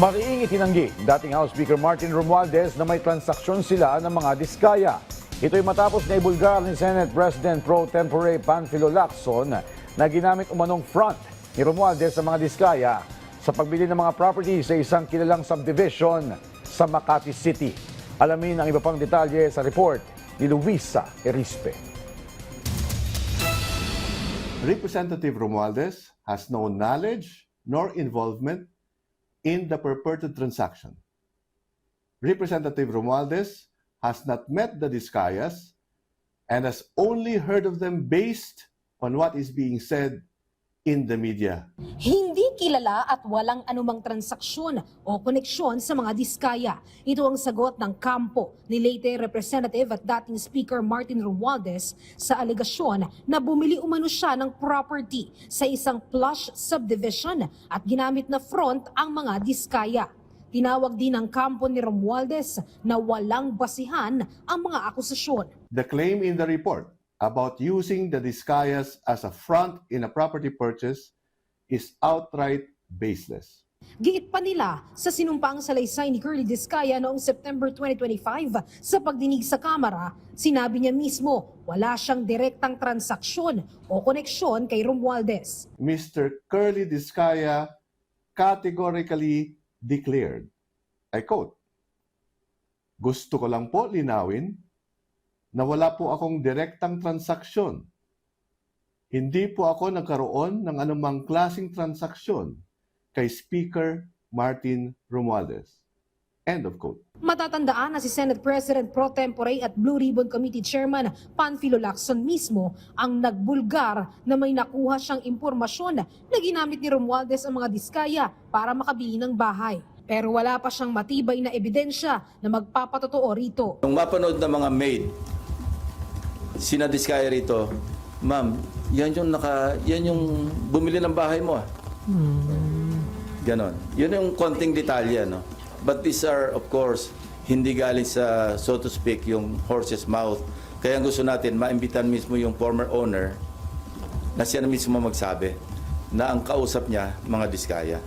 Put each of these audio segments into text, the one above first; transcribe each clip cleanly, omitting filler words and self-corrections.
Mariing itinanggi dating House Speaker Martin Romualdez na may transaksyon sila ng mga diskaya. Ito'y matapos na ibulgar ni Senate President Pro Tempore Panfilo Lacson na ginamit umanong front ni Romualdez sa mga diskaya sa pagbili ng mga property sa isang kilalang subdivision sa Makati City. Alamin ang iba pang detalye sa report ni Luisa Erispe. Representative Romualdez has no knowledge nor involvement in the purported transaction. Representative Romualdez has not met the Discayas and has only heard of them based on what is being said in the media. Hindi kilala at walang anumang transaksyon o koneksyon sa mga diskaya. Ito ang sagot ng kampo ni late Representative at dating Speaker Martin Romualdez sa alegasyon na bumili umano siya ng property sa isang plush subdivision at ginamit na front ang mga diskaya. Tinawag din ng kampo ni Romualdez na walang basihan ang mga akusasyon. The claim in the report about using the Discayas as a front in a property purchase is outright baseless. Giit pa nila sa sinumpaang salaysay ni Curly Discaya noong September 2025 sa pagdinig sa Kamara, sinabi niya mismo wala siyang direktang transaksyon o koneksyon kay Romualdez. Mr. Curly Discaya categorically declared, I quote, "Gusto ko lang po linawin na wala po akong direktang transaksyon. Hindi po ako nagkaroon ng anumang klaseng transaksyon kay Speaker Martin Romualdez." End of quote. Matatandaan na si Senate President Pro Tempore at Blue Ribbon Committee Chairman Panfilo Lacson mismo ang nagbulgar na may nakuha siyang impormasyon na ginamit ni Romualdez ang mga diskaya para makabili ng bahay. Pero wala pa siyang matibay na ebidensya na magpapatotoo rito. Nung mapanood ng mga maid, sinadiskaya rito, "Ma'am, yan yung bumili ng bahay mo ah." Ganon. Yun yung konting detalye, no? But these are, of course, hindi galing sa, so to speak, yung horse's mouth. Kaya gusto natin, maimbitan mismo yung former owner na siya na mismo magsabi na ang kausap niya, mga diskaya.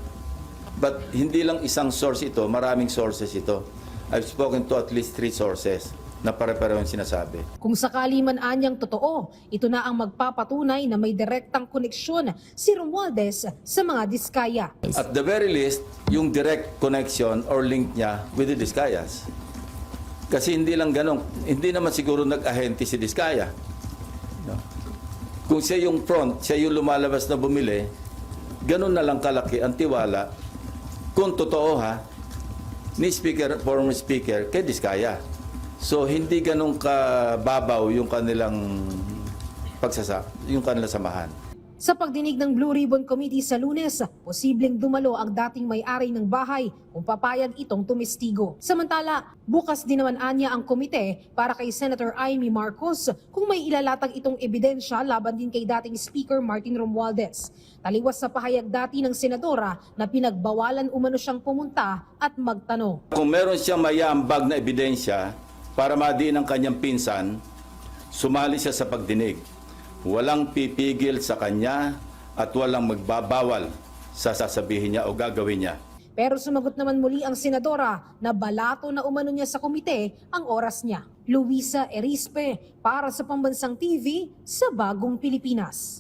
But hindi lang isang source ito, maraming sources ito. I've spoken to at least 3 sources na pare-pareho yung sinasabi. Kung sakali man anyang totoo, ito na ang magpapatunay na may direktang koneksyon si Romualdez sa mga diskaya. At the very least, yung direct connection or link niya with the Discayas. Kasi hindi lang ganun, hindi naman siguro nag-ahente si Discaya. No? Kung siya yung front, siya yung lumalabas na bumili, ganun na lang kalaki ang tiwala, kung totoo ha, ni former speaker, kay Discaya. So hindi ganun kababaw yung kanilang yung kanilang samahan. Sa pagdinig ng Blue Ribbon Committee sa Lunes, posibleng dumalo ang dating may-ari ng bahay kung papayag itong tumestigo. Samantala, bukas din naman anya ang komite para kay Senator Amy Marcos kung may ilalatag itong ebidensya laban din kay dating Speaker Martin Romualdez. Taliwas sa pahayag dati ng senadora na pinagbawalan umano siyang pumunta at magtanong. Kung meron siyang mayambag na ebidensya para madiin ang kanyang pinsan, sumali siya sa pagdinig. Walang pipigil sa kanya at walang magbabawal sa sasabihin niya o gagawin niya. Pero sumagot naman muli ang senadora na balato na umano niya sa komite ang oras niya. Luisa Erispe para sa Pambansang TV sa Bagong Pilipinas.